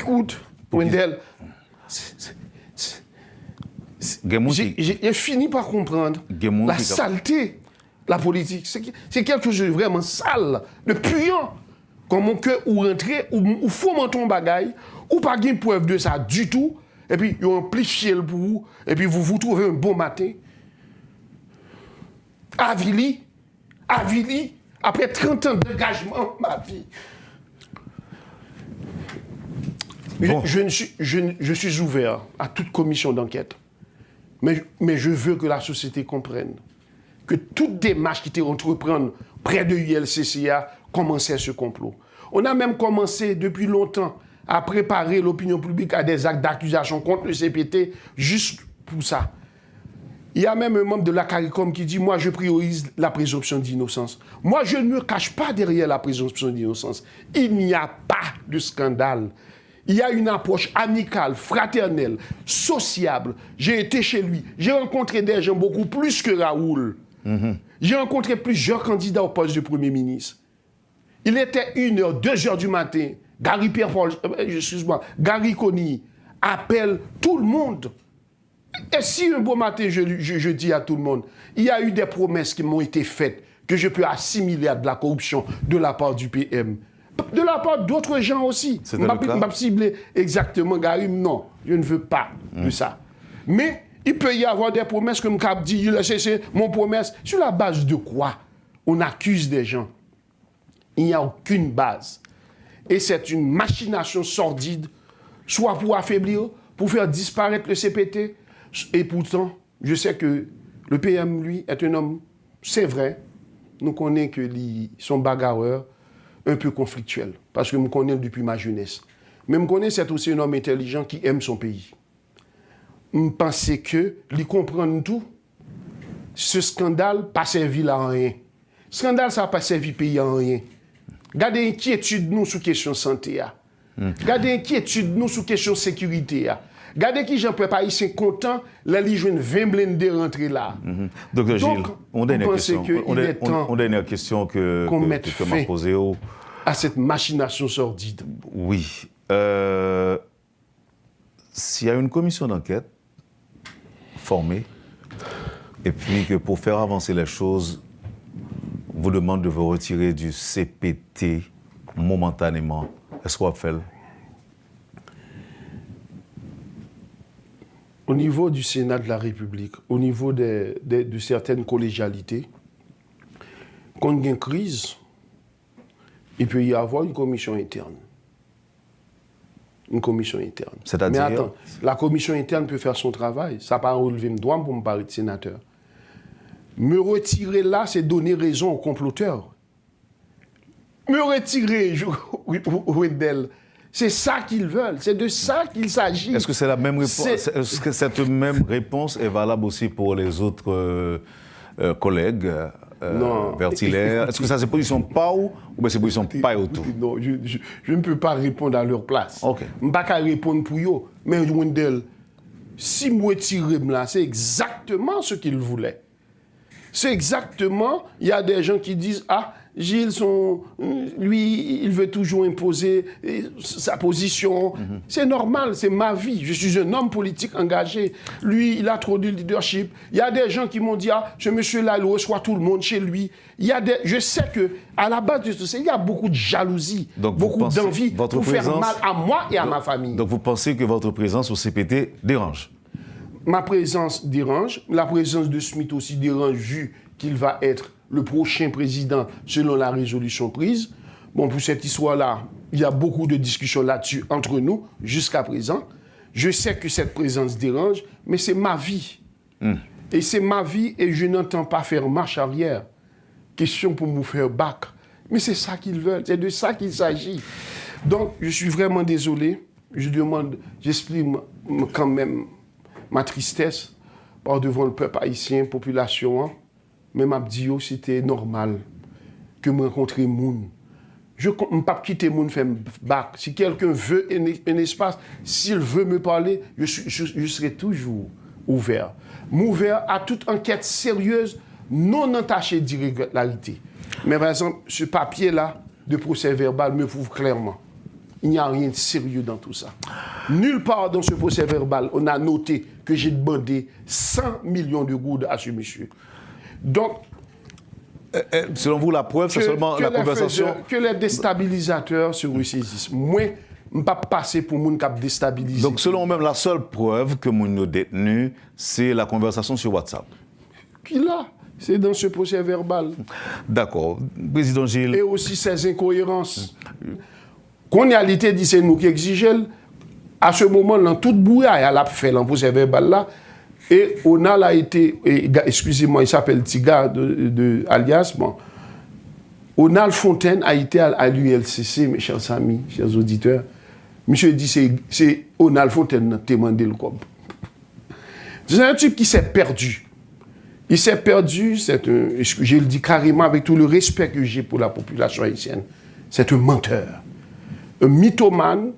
Écoute, Wendell, j'ai fini par comprendre la saleté, la politique. C'est quelque chose de vraiment sale, de puant. Comment que ou rentrer, ou fomenter un bagaille, ou pas de preuve de ça du tout, et puis ils amplifient le pour vous, et puis vous vous trouvez un bon matin. Avili, après 30 ans d'engagement, ma vie. Bon. Je suis ouvert à toute commission d'enquête. Mais je veux que la société comprenne que toute démarche qui était entreprendre près de l'ULCCA commençait ce complot. On a même commencé depuis longtemps à préparer l'opinion publique à des actes d'accusation contre le CPT juste pour ça. Il y a même un membre de la CARICOM qui dit « Moi, je priorise la présomption d'innocence. » Moi, je ne me cache pas derrière la présomption d'innocence. Il n'y a pas de scandale. Il y a une approche amicale, fraternelle, sociable. J'ai été chez lui. J'ai rencontré des gens beaucoup plus que Raoul. J'ai rencontré plusieurs candidats au poste de Premier ministre. Il était 1h, 2h du matin. Gary Conny appelle tout le monde. Et si un beau matin, je dis à tout le monde, il y a eu des promesses qui m'ont été faites que je peux assimiler à de la corruption de la part du PM. De la part d'autres gens aussi. Je ne vais pas cibler exactement Gary, non, je ne veux pas de ça. Mais il peut y avoir des promesses comme Cap dit, c'est mon promesse. Sur la base de quoi on accuse des gens? Il n'y a aucune base. Et c'est une machination sordide, soit pour affaiblir, pour faire disparaître le CPT. Et pourtant, je sais que le PM, lui, est un homme, c'est vrai, nous connaissons que son bagarreur, un peu conflictuel, parce que je me connais depuis ma jeunesse. Mais je connais c'est aussi un homme intelligent qui aime son pays. Je pense que, lui comprendre tout, ce scandale n'a pas servi à rien. Ce scandale, ça n'a pas servi au pays à rien. Gardez inquiétude nous sur question santé. Gardez inquiétude nous sur question sécurité. Gardez qui j'en peux pas ici content, la Ligue 20 blindés rentrer là. Docteur Gilles, on a une dernière question que m'a posée à cette machination sordide. Oui. S'il y a une commission d'enquête formée, et puis que pour faire avancer les choses, vous demande de vous retirer du CPT momentanément, est-ce qu'on va faire? Au niveau du Sénat de la République, au niveau de certaines collégialités, quand il y a une crise, il peut y avoir une commission interne. Une commission interne. C'est-à-dire? Mais attends, la commission interne peut faire son travail. Ça n'a pas relevé mes doigts pour me parler de sénateur. Me retirer là, c'est donner raison aux comploteurs. Me retirer, Wendell, c'est ça qu'ils veulent, c'est de ça qu'il s'agit. Est-ce que c'est la même réponse? Est-ce que cette même réponse est valable aussi pour les autres collègues Vertilaire? Est-ce que ça c'est position PAO ou bien c'est position PAO tout? Non, je ne peux pas répondre à leur place. Ok. Je ne peux pas répondre pour eux. Mais Wendell, si moi tirer là, c'est exactement ce qu'ils voulaient. C'est exactement, il y a des gens qui disent, ah, Gilles, lui, il veut toujours imposer sa position. C'est normal, c'est ma vie. Je suis un homme politique engagé. Lui, il a trop de leadership. Il y a des gens qui m'ont dit, ah, ce monsieur-là, il reçoit tout le monde chez lui. Je sais qu'à la base de tout ça, il y a beaucoup de jalousie, beaucoup d'envie pour faire mal à moi et à ma famille. Donc vous pensez que votre présence au CPT dérange? Ma présence dérange. La présence de Smith aussi dérange vu qu'il va être le prochain président selon la résolution prise. Bon, pour cette histoire-là, il y a beaucoup de discussions là-dessus entre nous jusqu'à présent. Je sais que cette présence dérange, mais c'est ma vie. Et c'est ma vie et je n'entends pas faire marche arrière. Question pour me faire back. Mais c'est ça qu'ils veulent, c'est de ça qu'il s'agit. Donc, je suis vraiment désolé. J'exprime quand même ma tristesse par devant le peuple haïtien, population. Mais m'a dit c'était normal que me rencontrer moun. Je ne peux pas quitter moun faire bac. Si quelqu'un veut un espace, s'il veut me parler, je serai toujours ouvert. M'ouvert à toute enquête sérieuse, non entachée d'irrégularité. Mais par exemple, ce papier-là de procès verbal me prouve clairement il n'y a rien de sérieux dans tout ça. Nulle part dans ce procès verbal, on a noté que j'ai demandé 100 millions de goudes à ce monsieur. Donc, selon vous, la preuve, c'est seulement la conversation... Que les déstabilisateurs se ressaisissent. Moi, je ne peux pas passer pour moun qui déstabiliser. Donc, selon même, la seule preuve que moun détenu, c'est la conversation sur WhatsApp. Qui là? C'est dans ce procès verbal. D'accord. Président Gilles... Et aussi ses incohérences. Réalité dit c'est nous qui exigeons. À ce moment, dans toute brouillard, elle a fait dans le procès verbal là. Et Onal a été, excusez-moi, il s'appelle Tiga de alias. Bon. Onal Fontaine a été à l'ULCC, mes chers amis, chers auditeurs. Monsieur dit c'est Onal Fontaine qui a demandé le cob. C'est un type qui s'est perdu. Il s'est perdu, je le dis carrément avec tout le respect que j'ai pour la population haïtienne. C'est un menteur. Un mythomane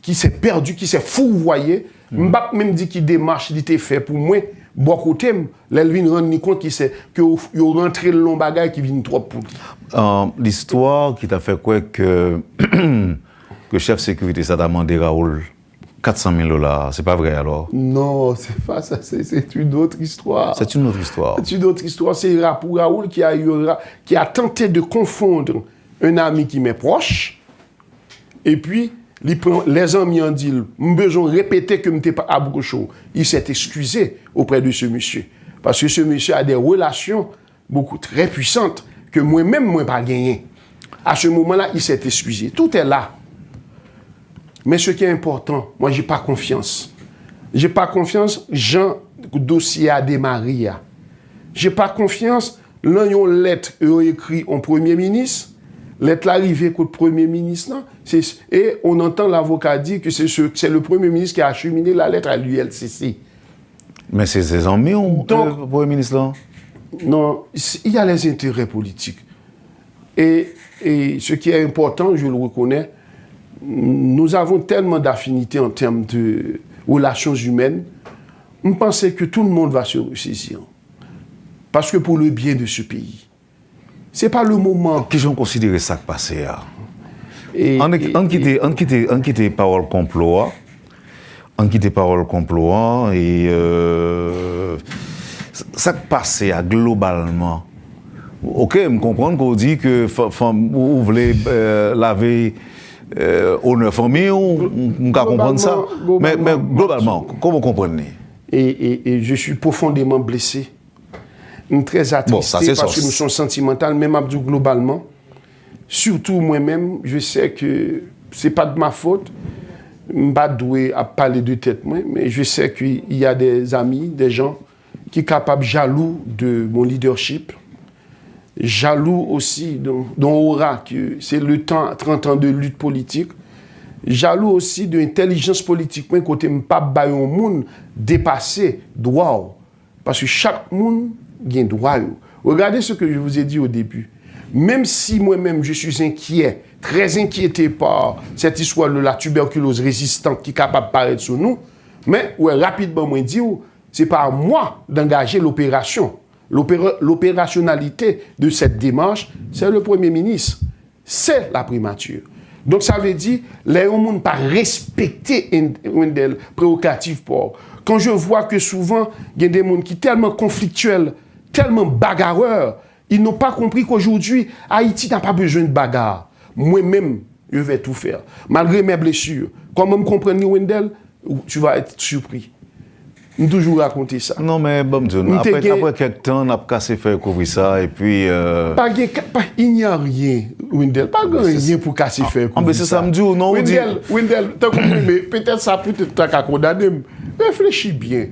qui s'est perdu, qui s'est fourvoyé. M'bap même dit qu'il démarche, il était fait pour moi. Bon côté, l'Elvin rend compte qu'il est rentré le long bagage qui vient trop pour lui. L'histoire qui t'a fait quoi que le chef sécurité ça t'a demandé Raoul 400 000 $, c'est pas vrai alors? Non, c'est pas ça, c'est une autre histoire. C'est une autre histoire. C'est une autre histoire. C'est pour Raoul qui a tenté de confondre un ami qui m'est proche et puis les amis ont dit, j'ai besoin de répéter que je n'étais pas à Bouchot. Il s'est excusé auprès de ce monsieur. Parce que ce monsieur a des relations très puissantes que moi-même, je n'ai pas gagné. À ce moment-là, il s'est excusé. Tout est là. Mais ce qui est important, moi, je n'ai pas confiance. Je n'ai pas confiance, Jean, le dossier a démarré. Je n'ai pas confiance, là, il y a une lettre écrite au Premier ministre. Lettre l'arrivée qu'au Premier ministre, non? Et on entend l'avocat dire que c'est le Premier ministre qui a acheminé la lettre à l'ULCC. Mais c'est ses amis, le Premier ministre là? Non, il y a les intérêts politiques. Et ce qui est important, je le reconnais, nous avons tellement d'affinités en termes de relations humaines, je pensais que tout le monde va se ressaisir. Parce que pour le bien de ce pays. Ce n'est pas le moment. Qui j'en considère ça qui passé là? On quitte parole complot. On quitte parole complot et ça qui passé globalement. Ok, je comprends qu'on dit que vous voulez laver honneur famille, on peut comprendre ça. Mais globalement, comment vous comprenez? Et je suis profondément blessé. Très attristé parce que nous sommes sentimentaux, même Abdou globalement. Surtout moi-même, je sais que ce n'est pas de ma faute. Je ne suis pas doué à parler de tête, mais je sais qu'il y a des amis, des gens qui sont capables, jaloux de mon leadership, jaloux aussi dont aura que c'est le temps, 30 ans de lutte politique, jaloux aussi de l'intelligence politique, côté pas bailler au monde dépasser droit. Parce que chaque monde gain droit. Regardez ce que je vous ai dit au début. Même si moi-même je suis inquiet, très inquiété par cette histoire de la tuberculose résistante qui est capable de paraître sur nous, mais rapidement, moi dire, c'est pas à moi d'engager l'opération. L'opérationnalité de cette démarche, c'est le Premier ministre. C'est la primature. Donc ça veut dire, les gens ne pas respecter une prérogative pour. Quand je vois que souvent, il y a des gens qui sont tellement conflictuels, tellement bagarreurs, ils n'ont pas compris qu'aujourd'hui, Haïti n'a pas besoin de bagarre. Moi-même, je vais tout faire. Malgré mes blessures. Quand je comprends Wendell, tu vas être surpris. Je toujours raconter ça. Non, mais bon, après quelques temps, on a cassé faire couvrir ça et puis. Il n'y a rien, Wendell. Pas rien pour casser faire couvrir ça. Mais c'est ça, me dit ou non? Wendell, t'as compris, mais peut-être ça peut-être t'as qu'à condamner. Réfléchis bien.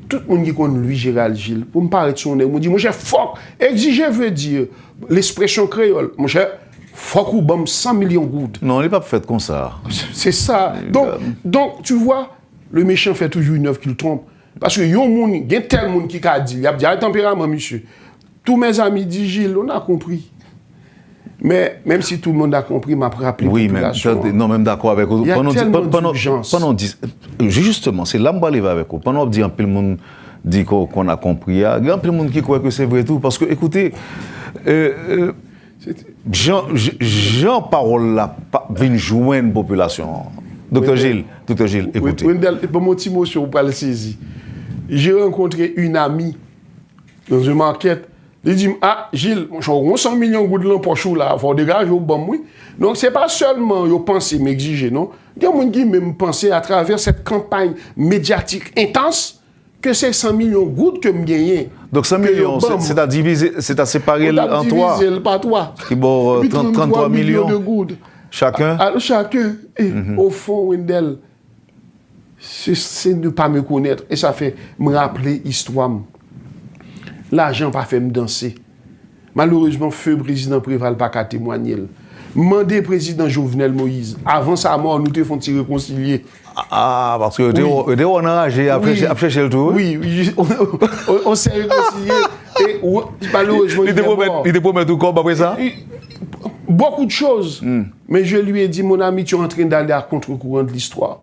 Tout le monde qui connaît lui, Gérald Gilles, pour me parler de son nez, me dit, mon cher, fuck, exiger veut dire, l'expression créole, mon cher, fuck ou bam 100 millions de gouttes. Non, il n'est pas fait comme ça. C'est ça. Donc, tu vois, le méchant fait toujours une œuvre qu'il trompe. Parce que il y a tel monde qui a dit, il y a un tempérament, monsieur. Tous mes amis disent, Gilles, on a compris. Mais même si tout le monde a compris, m'a rappelé. Oui, mais non, même d'accord avec vous. Il y a tellement d'urgence. Justement, c'est là que je vais avec vous. Pendant que le monde dit qu'on a compris, il y a un peu de monde qui croit que c'est vrai tout. Parce que, écoutez, Jean parole là, vient joindre population. Docteur Gilles, écoutez. Pour mon petit mot sur le saisir. J'ai rencontré une amie dans une enquête. Il dit, ah, Gilles, j'ai 100 millions de gouttes de poche là, il faut dégager au bon oui. Donc, ce n'est pas seulement yo penser m'exiger, non. Il y a des gens qui même penser à travers cette campagne médiatique intense que c'est 100 millions de gouttes que je gagne. Donc 100 millions, c'est à diviser, c'est à séparer en trois. Diviser par trois. Qui bon 33 millions de gouttes. Chacun. Alors, chacun. Et au fond, Wendell, c'est ne pas me connaître. Et ça fait me rappeler l'histoire. L'argent pas fait me danser. Malheureusement, feu président Préval pas qu'à témoigner. Mandé président Jovenel Moïse. Avant sa mort, nous te font réconcilier. Ah, parce que oui. On a enragé après chercher le tour. Oui, on s'est réconcilié. Et malheureusement, il te promet tout comme après ça? Beaucoup de choses. Mais je lui ai dit, mon ami, tu es en train d'aller à contre-courant de l'histoire.